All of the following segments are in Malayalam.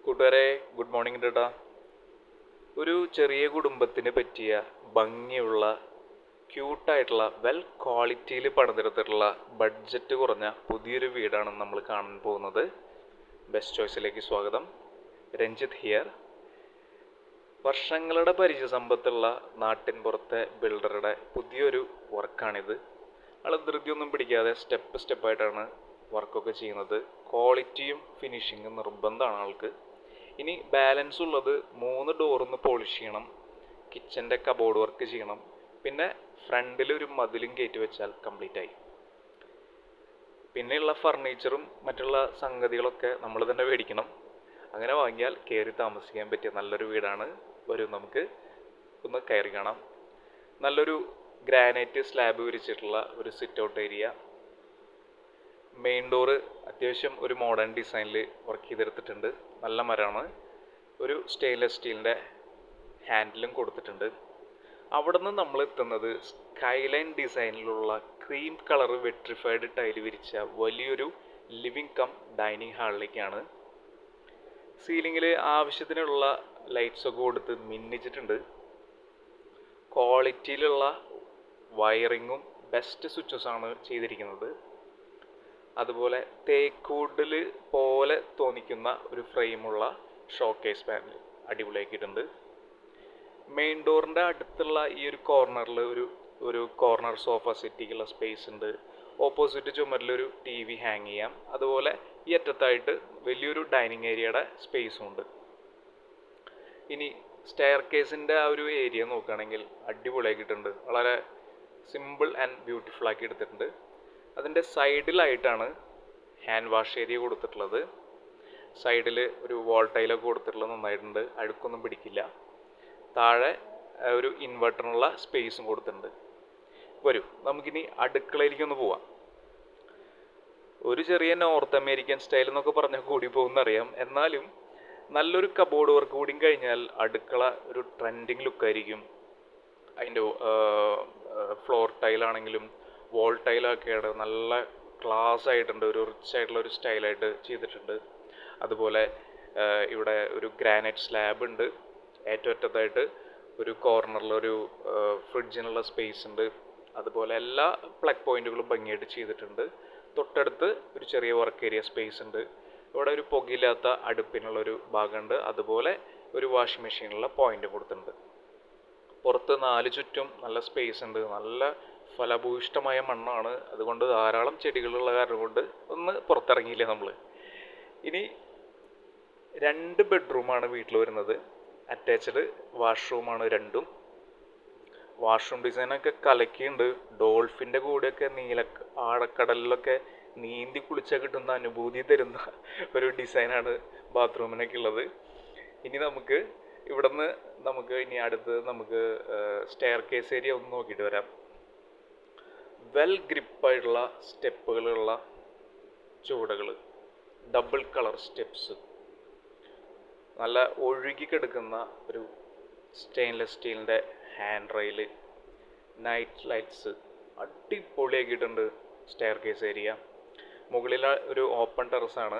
കൂട്ടുകാരെ ഗുഡ് മോർണിംഗ് ചേട്ടാ. ഒരു ചെറിയ കുടുംബത്തിന് പറ്റിയ ഭംഗിയുള്ള ക്യൂട്ടായിട്ടുള്ള വെൽ ക്വാളിറ്റിയിൽ പണിതെടുത്തിട്ടുള്ള ബഡ്ജറ്റ് കുറഞ്ഞ പുതിയൊരു വീടാണ് നമ്മൾ കാണാൻ പോകുന്നത്. ബെസ്റ്റ് ചോയ്സിലേക്ക് സ്വാഗതം. രഞ്ജിത്ത് ഹിയർ. വർഷങ്ങളുടെ പരിചയസമ്പത്തുള്ള നാട്ടിൻ പുറത്തെ ബിൽഡറുടെ പുതിയൊരു വർക്കാണിത്. ആൾ ധൃതിയൊന്നും പിടിക്കാതെ സ്റ്റെപ്പ് സ്റ്റെപ്പായിട്ടാണ് വർക്കൊക്കെ ചെയ്യുന്നത്. ക്വാളിറ്റിയും ഫിനിഷിങ്ങും നിർബന്ധമാണ് ആൾക്ക്. ഇനി ബാലൻസ് ഉള്ളത് 3 ഡോറൊന്ന് പോളിഷ് ചെയ്യണം, കിച്ചൻ്റെ കബോർഡ് വർക്ക് ചെയ്യണം, പിന്നെ ഫ്രണ്ടിൽ ഒരു മതിലും കയറ്റി വെച്ചാൽ കംപ്ലീറ്റ് ആയി. പിന്നെയുള്ള ഫർണിച്ചറും മറ്റുള്ള സംഗതികളൊക്കെ നമ്മൾ തന്നെ മേടിക്കണം. അങ്ങനെ വാങ്ങിയാൽ കയറി താമസിക്കാൻ പറ്റിയ നല്ലൊരു വീടാണ്. വരും നമുക്ക് ഒന്ന് കയറി കാണാം. നല്ലൊരു ഗ്രാനൈറ്റ് സ്ലാബ് വിരിച്ചിട്ടുള്ള ഒരു sit out area. Main door അത്യാവശ്യം ഒരു മോഡേൺ ഡിസൈനിൽ വർക്ക് ചെയ്തെടുത്തിട്ടുണ്ട്. നല്ല മരമാണ്. ഒരു സ്റ്റെയിൻലെസ് സ്റ്റീലിൻ്റെ ഹാൻഡിലും കൊടുത്തിട്ടുണ്ട്. അവിടെ നിന്ന് നമ്മൾ എത്തുന്നത് സ്കൈലൈൻ ഡിസൈനിലുള്ള ക്രീം കളർ വെട്രിഫൈഡ് ടൈൽ വിരിച്ച വലിയൊരു ലിവിങ് കം ഡൈനിങ് ഹാളിലേക്കാണ്. സീലിങ്ങിൽ ആവശ്യത്തിനുള്ള ലൈറ്റ്സൊക്കെ കൊടുത്ത് മിന്നിച്ചിട്ടുണ്ട്. ക്വാളിറ്റിയിലുള്ള വയറിങ്ങും ബെസ്റ്റ് സ്വിച്ചസാണ് ചെയ്തിരിക്കുന്നത്. അതുപോലെ തേക്കൂഡിൽ പോലെ തോന്നിക്കുന്ന ഒരു ഫ്രെയിമുള്ള ഷോക്കേസ് പാനൽ അടിപൊളിയാക്കിയിട്ടുണ്ട്. മെയിൻ ഡോറിൻ്റെ അടുത്തുള്ള ഈ ഒരു കോർണറിൽ ഒരു കോർണർ സോഫ സെറ്റിക്കുള്ള സ്പേസ് ഉണ്ട്. ഓപ്പോസിറ്റ് ചുമരിലൊരു TV ഹാങ് ചെയ്യാം. അതുപോലെ ഈ അറ്റത്തായിട്ട് വലിയൊരു ഡൈനിങ് ഏരിയയുടെ സ്പേസും ഉണ്ട്. ഇനി സ്റ്റെയർ കേസിൻ്റെ ആ ഒരു ഏരിയ നോക്കുകയാണെങ്കിൽ അടിപൊളിയാക്കിയിട്ടുണ്ട്. വളരെ സിമ്പിൾ ആൻഡ് ബ്യൂട്ടിഫുൾ ആക്കി എടുത്തിട്ടുണ്ട്. അതിൻ്റെ സൈഡിലായിട്ടാണ് ഹാൻഡ് വാഷ് ഏരിയ കൊടുത്തിട്ടുള്ളത്. സൈഡിൽ ഒരു വാൾ ടൈലൊക്കെ കൊടുത്തിട്ടുള്ളത് നന്നായിട്ടുണ്ട്. അഴുക്കൊന്നും പിടിക്കില്ല. താഴെ ഒരു ഇൻവെർട്ടറിനുള്ള സ്പേസും കൊടുത്തിട്ടുണ്ട്. വരൂ നമുക്കിനി അടുക്കളയിലേക്കൊന്ന് പോവാം. ഒരു ചെറിയ നോർത്ത് അമേരിക്കൻ സ്റ്റൈൽ എന്നൊക്കെ പറഞ്ഞാൽ കൂടി പോകുന്നറിയാം. എന്നാലും നല്ലൊരു കബോർഡ് വർക്ക് കൂടി കഴിഞ്ഞാൽ അടുക്കള ഒരു ട്രെൻഡിങ് ലുക്കായിരിക്കും. അതിൻ്റെ ഫ്ലോർ ടൈലാണെങ്കിലും വോൾ ടൈലൊക്കെയാണ് നല്ല ക്ലാസ് ആയിട്ടുണ്ട്. ഒരു റിച്ച് ആയിട്ടുള്ള ഒരു സ്റ്റൈലായിട്ട് ചെയ്തിട്ടുണ്ട്. അതുപോലെ ഇവിടെ ഒരു ഗ്രാനൈറ്റ് സ്ലാബ് ഉണ്ട്. ഏറ്റവും അറ്റത്തായിട്ട് ഒരു കോർണറിലൊരു ഫ്രിഡ്ജിനുള്ള സ്പേസ് ഉണ്ട്. അതുപോലെ എല്ലാ പ്ലഗ് പോയിന്റുകളും ഭംഗിയായിട്ട് ചെയ്തിട്ടുണ്ട്. തൊട്ടടുത്ത് ഒരു ചെറിയ വർക്ക് ഏരിയ സ്പേസ് ഉണ്ട്. ഇവിടെ ഒരു പുകയില്ലാത്ത അടുപ്പിനുള്ളൊരു ഭാഗമുണ്ട്. അതുപോലെ ഒരു വാഷിംഗ് മെഷീനുള്ള പോയിന്റ് കൊടുത്തിട്ടുണ്ട്. പുറത്ത് 4 ചുറ്റും നല്ല സ്പേസ് ഉണ്ട്. നല്ല ഫലഭൂയിഷ്ടമായ മണ്ണാണ്. അതുകൊണ്ട് ധാരാളം ചെടികളുള്ള കാരണം കൊണ്ട് ഒന്ന് പുറത്തിറങ്ങിയില്ല നമ്മൾ. ഇനി 2 ബെഡ്റൂമാണ് വീട്ടിൽ വരുന്നത്. അറ്റാച്ച്ഡ് വാഷ്റൂമാണ് രണ്ടും. വാഷ്റൂം ഡിസൈനൊക്കെ കലക്കിയുണ്ട്. ഡോൾഫിൻ്റെ കൂടെയൊക്കെ ആഴക്കടലിലൊക്കെ നീന്തി കുളിച്ചാൽ കിട്ടുന്ന അനുഭൂതി തരുന്ന ഒരു ഡിസൈനാണ് ബാത്റൂമിനൊക്കെ ഉള്ളത്. ഇനി നമുക്ക് ഇവിടുന്ന് ഇനി അടുത്ത് സ്റ്റെയർ കേസ് ഏരിയ ഒന്ന് നോക്കിയിട്ട് വരാം. വെൽ ഗ്രിപ്പായിട്ടുള്ള സ്റ്റെപ്പുകളുള്ള ചുവടുകൾ, ഡബിൾ കളർ സ്റ്റെപ്സ്, നല്ല ഒഴുകിക്കെടുക്കുന്ന ഒരു സ്റ്റെയിൻലെസ് സ്റ്റീലിൻ്റെ ഹാൻഡ് റെയിൽ, നൈറ്റ് ലൈറ്റ്സ് അടിപൊളിയാക്കിയിട്ടുണ്ട്. സ്റ്റെയർ കേസ് ഏരിയ മുകളിൽ ഒരു ഓപ്പൺ ടെറസാണ്.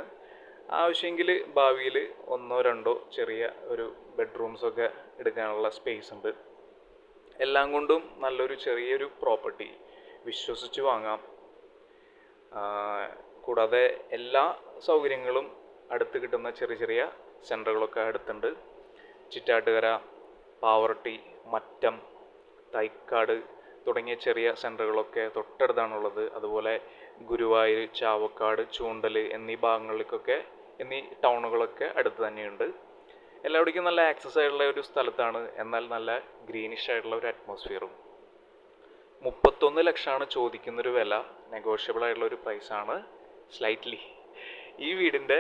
ആവശ്യമെങ്കിൽ ഭാവിയിൽ 1-2 ചെറിയ ഒരു ബെഡ്റൂംസൊക്കെ എടുക്കാനുള്ള സ്പേസ് ഉണ്ട്. എല്ലാം കൊണ്ടും നല്ലൊരു ചെറിയൊരു പ്രോപ്പർട്ടി വിശ്വസിച്ച് വാങ്ങാം. കൂടാതെ എല്ലാ സൗകര്യങ്ങളും അടുത്ത് കിട്ടുന്ന ചെറിയ ചെറിയ സെൻ്ററുകളൊക്കെ അടുത്തുണ്ട്. ചിറ്റാട്ടുകര, പാവറട്ടി, മറ്റം, തൈക്കാട് തുടങ്ങിയ ചെറിയ സെൻ്ററുകളൊക്കെ തൊട്ടടുത്താണുള്ളത്. അതുപോലെ ഗുരുവായൂർ, ചാവക്കാട്, ചൂണ്ടൽ എന്നീ ടൗണുകളൊക്കെ അടുത്ത് തന്നെയുണ്ട്. എല്ലാവിടേക്കും നല്ല ആക്സസ് ആയിട്ടുള്ള ഒരു സ്ഥലത്താണ്. എന്നാൽ നല്ല ഗ്രീനിഷ് ആയിട്ടുള്ള ഒരു അറ്റ്മോസ്ഫിയറും. 31 ലക്ഷമാണ് ചോദിക്കുന്നൊരു വില. നെഗോഷ്യബിൾ ആയിട്ടുള്ള ഒരു പ്രൈസാണ് സ്ലൈറ്റ്ലി. ഈ വീടിൻ്റെ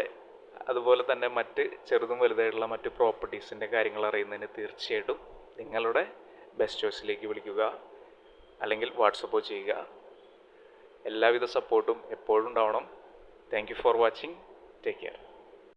അതുപോലെ തന്നെ മറ്റ് ചെറുതും വലുതായിട്ടുള്ള മറ്റ് പ്രോപ്പർട്ടീസിൻ്റെ കാര്യങ്ങൾ അറിയുന്നതിന് തീർച്ചയായിട്ടും നിങ്ങളുടെ ബെസ്റ്റ് ചോയ്സിലേക്ക് വിളിക്കുക, അല്ലെങ്കിൽ വാട്സപ്പോ ചെയ്യുക. എല്ലാവിധ സപ്പോർട്ടും എപ്പോഴും ഉണ്ടാവണം. Thank you for watching. Take care.